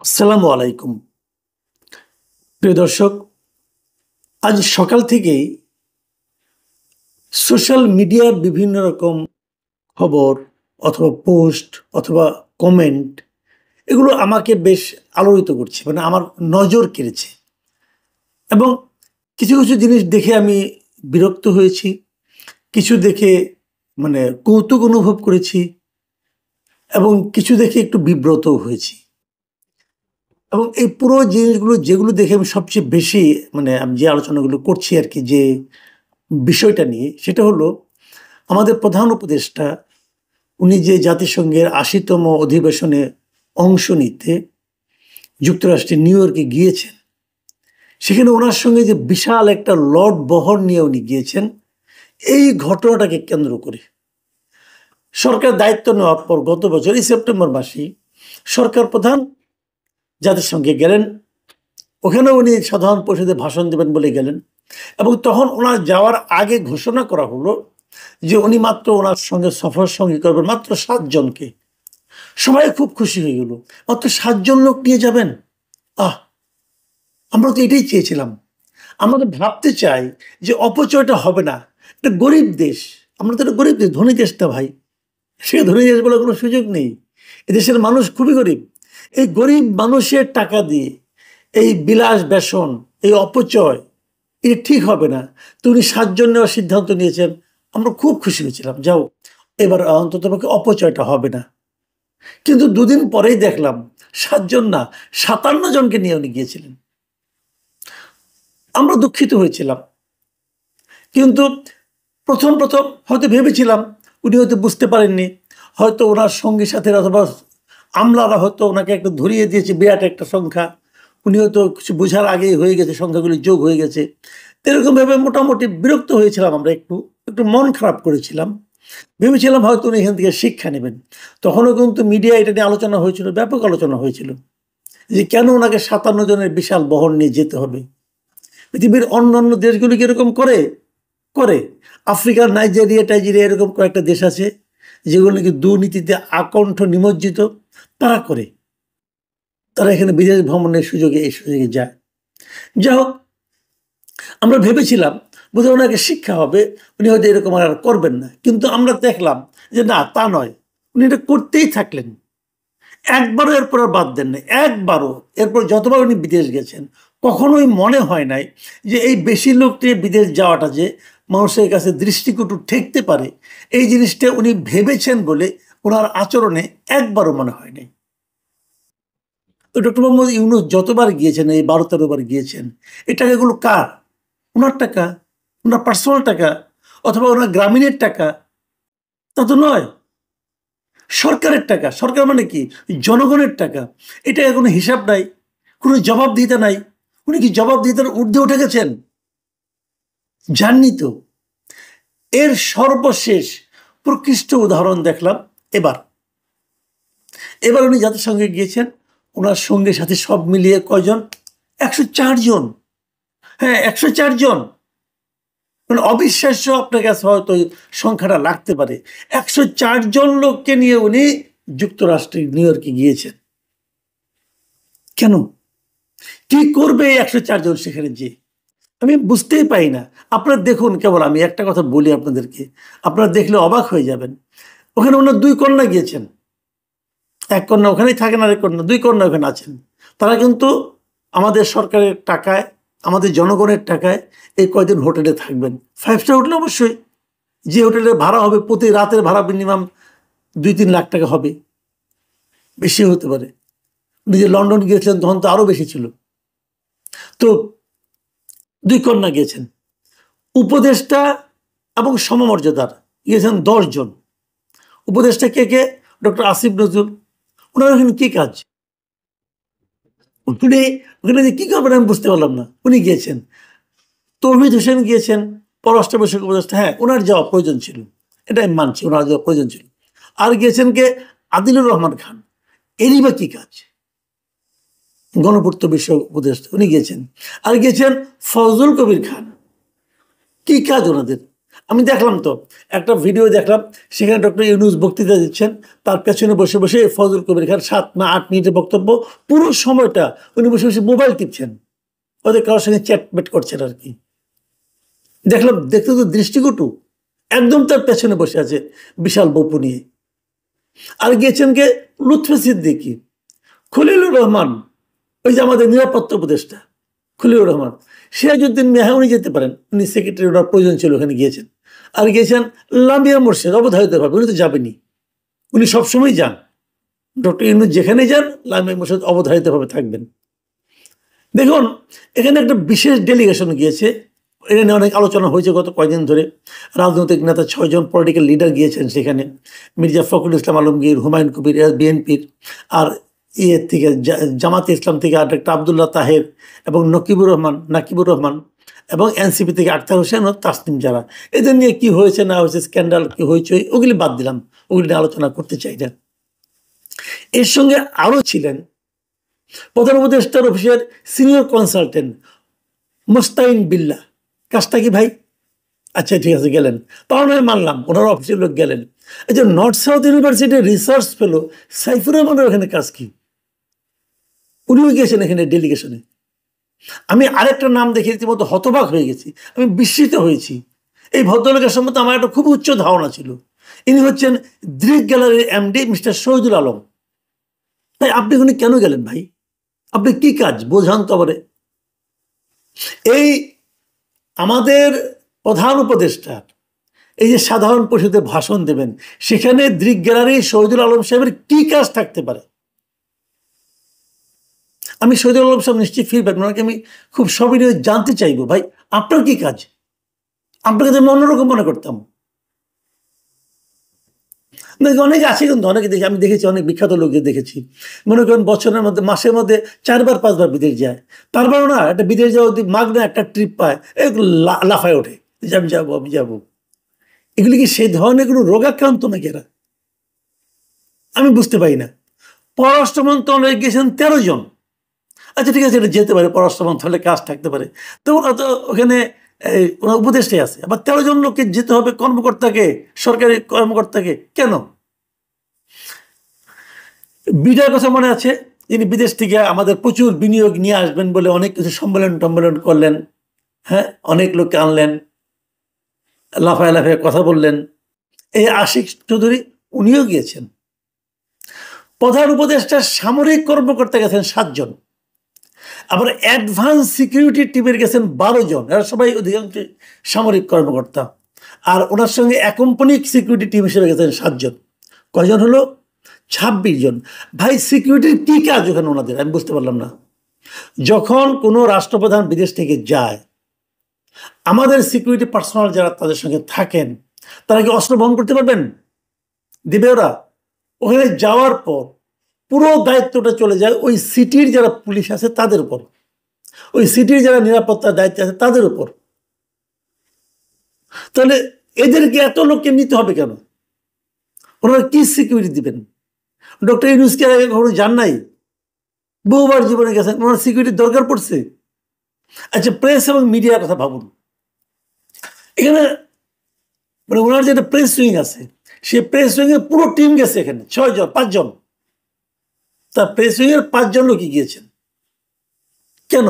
আসসালামু আলাইকুম। প্রিয় দর্শক, আজ সকাল থেকেই সোশ্যাল মিডিয়ার বিভিন্ন রকম খবর অথবা পোস্ট অথবা কমেন্ট এগুলো আমাকে বেশ আলোড়িত করছে। মানে আমার নজর কেড়েছে এবং কিছু জিনিস দেখে আমি বিরক্ত হয়েছি। কিছু দেখে মানে কৌতুক অনুভব করেছি এবং কিছু দেখে একটু বিব্রতও হয়েছি। এবং এই পুরো জিনিসগুলো যেগুলো দেখে আমি সবচেয়ে বেশি আমি যে আলোচনাগুলো করছি আরকি, যে বিষয়টা নিয়ে সেটা হলো আমাদের প্রধান উপদেষ্টা উনি যে জাতিসংঘের ৮০তম অধিবেশনে অংশ নিতে যুক্তরাষ্ট্রের নিউ ইয়র্কে গিয়েছেন, সেখানে ওনার সঙ্গে যে বিশাল একটা লড বহর নিয়ে উনি গিয়েছেন, এই ঘটনাটাকে কেন্দ্র করে সরকার দায়িত্ব নেওয়ার পর গত বছর এই সেপ্টেম্বর মাসেই সরকার প্রধান জাতিসংঘে গেলেন। ওখানে উনি সাধারণ পরিষদে ভাষণ দেবেন বলে গেলেন এবং তখন ওনার যাওয়ার আগে ঘোষণা করা হলো যে উনি মাত্র ওনার সঙ্গে সফর সঙ্গী করবেন মাত্র ৭ জনকে। সবাই খুব খুশি হয়ে গেল, মাত্র ৭ জন লোক নিয়ে যাবেন। আহ, আমরা তো এটাই চেয়েছিলাম। আমরা তো ভাবতে চাই যে অপচয়টা হবে না। এটা গরিব দেশ, আমরা তো একটা গরিব দেশ, ধনী দেশটা ভাই। সে ধনী দেশ বলে কোনো সুযোগ নেই। এদেশের মানুষ খুবই গরিব। এই গরিব মানুষের টাকা দিয়ে এই বিলাস বেসন, এই অপচয়, এটা ঠিক হবে না। তো উনি ৭ জন নেওয়ার সিদ্ধান্ত নিয়েছেন। আমরা খুব খুশি হয়েছিলাম, যাও এবার অন্তত পক্ষে অপচয়টা হবে না। কিন্তু দুদিন পরেই দেখলাম ৭ জন না, ৫৭ জনকে নিয়ে উনি গিয়েছিলেন। আমরা দুঃখিত হয়েছিলাম, কিন্তু প্রথম হয়তো ভেবেছিলাম উনি হয়তো বুঝতে পারেননি, হয়তো ওনার সঙ্গী সাথীরা অথবা আমলারা হয়তো ওনাকে একটু ধরিয়ে দিয়েছে বিরাট একটা সংখ্যা, উনি হয়তো কিছু বোঝার আগেই হয়ে গেছে, সংখ্যাগুলি যোগ হয়ে গেছে। এরকম ভাবে মোটামুটি বিরক্ত হয়েছিলাম, আমরা একটু একটু মন খারাপ করেছিলাম। ভেবেছিলাম হয়তো উনি এখান থেকে শিক্ষা নেবেন। তখনও কিন্তু মিডিয়া এটা নিয়ে আলোচনা হয়েছিল, ব্যাপক আলোচনা হয়েছিল যে কেন ওনাকে ৫৭ জনের বিশাল বহর নিয়ে যেতে হবে। পৃথিবীর অন্যান্য দেশগুলি কি এরকম করে? করে। আফ্রিকার নাইজেরিয়া টাইজেরিয়া এরকম কয়েকটা দেশ আছে যেগুলো নাকি দুর্নীতিতে আকণ্ঠ নিমজ্জিত, তারা করে। তারা এখানে বিদেশ ভ্রমণের সুযোগে এই সুযোগে যায়। যাই হোক, আমরা ভেবেছিলাম বোধহয় ওনাকে শিক্ষা হবে, উনি হয়তো এরকম আর করবেন না। কিন্তু আমরা দেখলাম যে না, তা নয়, উনি এটা করতেই থাকলেন। একবারও এরপর আর বাদ দেন নাই, একবারও। এরপর যতবার উনি বিদেশ গেছেন কখনোই মনে হয় নাই যে এই বেশি লোক নিয়ে বিদেশ যাওয়াটা যে মানুষের কাছে দৃষ্টিকটু ঠেকতে পারে, এই জিনিসটা উনি ভেবেছেন বলে ওনার আচরণে একবারও মনে হয় নাই। তো ডক্টর মোহাম্মদ ইউনূস যতবার গিয়েছেন, এই ১২-১৩ বার গিয়েছেন, এই টাকাগুলো কার? ওনার টাকা, ওনার পার্সোনাল টাকা অথবা ওনার গ্রামীণের টাকা? তা তো নয়, সরকারের টাকা। সরকার মানে কি? জনগণের টাকা। এটা কোনো হিসাব নাই, কোনো জবাবদিহিতা নাই। উনি কি জবাবদিহিতার ঊর্ধ্বে উঠে গেছেন? যাননি তো। এর সর্বশেষ প্রকৃষ্ট উদাহরণ দেখলাম এবার। এবার উনি জাতিসংঘে গিয়েছেন, ওনার সঙ্গে সাথে সব মিলিয়ে কয়জন? ১০৪ জন। হ্যাঁ, ১০৪ জন। মানে অবিশ্বাস্য, আপনার কাছে হয়তো সংখ্যাটা লাগতে পারে। ১০৪ জন লোককে নিয়ে উনি যুক্তরাষ্ট্রের নিউ ইয়র্কে গিয়েছেন। কেন? কি করবে এই ১০৪ জন সেখানে যেয়ে? আমি বুঝতেই পারি না। আপনারা দেখুন, কেবল আমি একটা কথা বলি আপনাদেরকে, আপনারা দেখলে অবাক হয়ে যাবেন। ওখানে ওনার ২ কন্যা গিয়েছেন। ১ কন্যা ওখানেই থাকেন, আরেক কন্যা, ২ কন্যা ওখানে আছেন। তারা কিন্তু আমাদের সরকারের টাকায়, আমাদের জনগণের টাকায় এই কয়দিন হোটেলে থাকবেন। 5 স্টার হোটেলে অবশ্যই। যে হোটেলের ভাড়া হবে, প্রতি রাতের ভাড়া মিনিমাম ২-৩ লাখ টাকা হবে, বেশি হতে পারে। উনি যে লন্ডন গিয়েছিলেন তখন তো আরও বেশি ছিল। তো ২ কন্যা গিয়েছেন। উপদেষ্টা এবং সমমর্যাদার গিয়েছেন ১০ জন। উপদেষ্টা কে কে? ডক্টর আসিফ নজরুল। ওনার ওখানে কি কাজ? উনি ওখানে যে কি করবেন আমি বুঝতে পারলাম না। উনি গিয়েছেন। তৌহিদ হোসেন গিয়েছেন, পররাষ্ট্র বিষয়ক উপদেষ্টা। হ্যাঁ, ওনার যাওয়া প্রয়োজন ছিল, এটা আমি মানছি, ওনার যাওয়া প্রয়োজন ছিল। আর গিয়েছেন কে? আদিলুর রহমান খান। এরই বা কি কাজ? গণপূর্ত বিষয়ক উপদেষ্টা, উনি গিয়েছেন। আর গিয়েছেন ফজলুল কবির খান। কি কাজ ওনাদের? আমি দেখলাম তো একটা ভিডিও দেখলাম, সেখানে ডক্টর ইউনূস বক্তৃতা দিচ্ছেন, তার পেছনে বসে বসে ফজল কবির খান 7 না 8 মিনিটের বক্তব্য, পুরো সময়টা উনি বসে বসে মোবাইল টিপছেন, ওদের কারোর সঙ্গে চ্যাটমেট করছেন আর কি। দেখলাম, দেখতে তো দৃষ্টিকটু, একদম তার পেছনে বসে আছে বিশাল বপু নিয়ে। আর গিয়েছেন কে, লুৎফে সিদ্দিকী, খলিলুর রহমান, ওই যে আমাদের নিরাপত্তা উপদেষ্টা খলিলুর রহমান, সিরাজউদ্দিন মিয়া, উনি যেতে পারেন, উনি সেক্রেটারি, ওনার প্রয়োজন ছিল, ওখানে গিয়েছেন। আর গিয়েছেন লামিয়া মোর্শেদ, অবধারিতভাবে, উনি তো যাবেনি, উনি সবসময় যান। ডক্টর ইউনূস যেখানে যান, লামিয়া মোর্শেদ অবধারিতভাবে থাকবেন। দেখুন, এখানে একটা বিশেষ ডেলিগেশন গিয়েছে, এটা নিয়ে অনেক আলোচনা হয়েছে গত কয়েকদিন ধরে। রাজনৈতিক নেতা 6 জন পলিটিক্যাল লিডার গিয়েছেন সেখানে, মির্জা ফখরুল ইসলাম আলমগীর, হুমায়ুন কবির বিএনপির, আর ইয়ের থেকে জামাতে ইসলাম থেকে ডক্টর আবদুল্লাহ তাহের এবং নাকিবুর রহমান, এবং এনসিপি থেকে আখতার হোসেন ও তাসনিম জারা। এদের নিয়ে কি হয়েছে না হয়েছে, স্ক্যান্ডাল কি হয়েছে, ওগুলি বাদ দিলাম, ওগুলি নিয়ে আলোচনা করতে চাই না। এর সঙ্গে আরও ছিলেন প্রধান উপদেষ্টার অফিসের সিনিয়র কনসালটেন্ট মোস্তাইন বিল্লাহ। কাজটা কি ভাই? আচ্ছা ঠিক আছে, গেলেন, তাও নয় মানলাম, ওনার অফিসের লোক গেলেন। এই যে নর্থ সাউথ ইউনিভার্সিটির রিসার্চ ফেলো সাইফুর রহমানের ওখানে কাজ কি? উনিও গিয়েছেন এখানে ডেলিগেশনে। আমি আরেকটা নাম দেখে রীতিমতো হতবাক হয়ে গেছি, আমি বিস্মিত হয়েছি। এই ভদ্রলোকের সম্বন্ধে আমার একটা খুব উচ্চ ধারণা ছিল। ইনি হচ্ছেন দৃক গ্যালারির এমডি মিস্টার শহীদুল আলম। তাই আপনি এখানে কেন গেলেন ভাই? আপনি কি কাজ বোঝান তো আমারে। এই আমাদের প্রধান উপদেষ্টা এই যে সাধারণ পরিষদে ভাষণ দেবেন, সেখানে দৃক গ্যালারি শহীদুল আলম সাহেবের কি কাজ থাকতে পারে? আমি শহীদুল আলম সাহেব নিশ্চয়ই ফিরবেন, ওনাকে আমি খুব সবিনয়ে জানতে চাইবো, ভাই আপনার কি কাজ? আপনাকে তো আমি অন্যরকম মনে করতাম। অনেকে আছে কিন্তু, অনেকে দেখি, আমি দেখেছি অনেক বিখ্যাত লোকদের দেখেছি, মনে করেন বছরের মধ্যে, মাসের মধ্যে 4বার 5বার বিদেশ যায়। তারপরও না, একটা বিদেশ যাওয়া যদি মাগনা একটা ট্রিপ পায়, লাফায় ওঠে যে আমি যাবো, আমি যাবো। এগুলি কি সেই ধরনের কোনো রোগাক্রান্ত নাকি এরা? আমি বুঝতে পারি না। পররাষ্ট্র মন্ত্রণালয়ে গেছেন 13 জন। আচ্ছা ঠিক আছে, এটা যেতে পারে, পররাষ্ট্র মন্ত্রণালয়ে কাজ থাকতে পারে, তো ওরা তো ওখানে ওনার উপদেষ্টাই আছে। আবার 13 জন লোককে যেতে হবে, কর্মকর্তাকে, সরকারি কর্মকর্তাকে, কেন? বিদায়ের কথা মনে আছে, যিনি বিদেশ থেকে আমাদের প্রচুর বিনিয়োগ নিয়ে আসবেন বলে অনেক কিছু সম্মেলন করলেন, হ্যাঁ, অনেক লোককে আনলেন, লাফায় লাফায় কথা বললেন, এই আশিক চৌধুরী, উনিও গিয়েছেন। প্রধান উপদেষ্টার সামরিক কর্মকর্তা গেছেন 7 জন, আবার অ্যাডভান্স সিকিউরিটি টিমের গেছেন 12 জন, এরা সবাই অধিকাংশ সামরিক কর্মকর্তা। আর ওনার সঙ্গে অ্যাকম্পানিক সিকিউরিটি টিম হিসেবে গেছেন 7 জন। কয়জন হলো? 26 জন। ভাই সিকিউরিটির কি কাজ ওখানে ওনাদের? আমি বুঝতে পারলাম না। যখন কোনো রাষ্ট্রপ্রধান বিদেশ থেকে যায়, আমাদের সিকিউরিটি পার্সোনাল যারা তাদের সঙ্গে থাকেন, তারা কি অস্ত্র বহন করতে পারবেন? দিবে ওরা? ওখানে যাওয়ার পর পুরো দায়িত্বটা চলে যায় ওই সিটির যারা পুলিশ আছে তাদের উপর, ওই সিটির যারা নিরাপত্তার দায়িত্বে আছে তাদের উপর। তাহলে এদেরকে এত লোককে নিতে হবে কেন? ওনারা কি সিকিউরিটি দিবেন? ডক্টর ইউনূসকে আগে কখনো যান নাই? বহুবার জীবনে গেছেন, ওনার সিকিউরিটির দরকার পড়ছে? আচ্ছা, প্রেস এবং মিডিয়ার কথা ভাবুন। এখানে মানে ওনার যেটা প্রেস উইং আছে, সে প্রেস উইং এর পুরো টিম গেছে এখানে, 6 জন 5 জন। তা প্রেস উইং এর 5 জন লোকই গিয়েছেন কেন?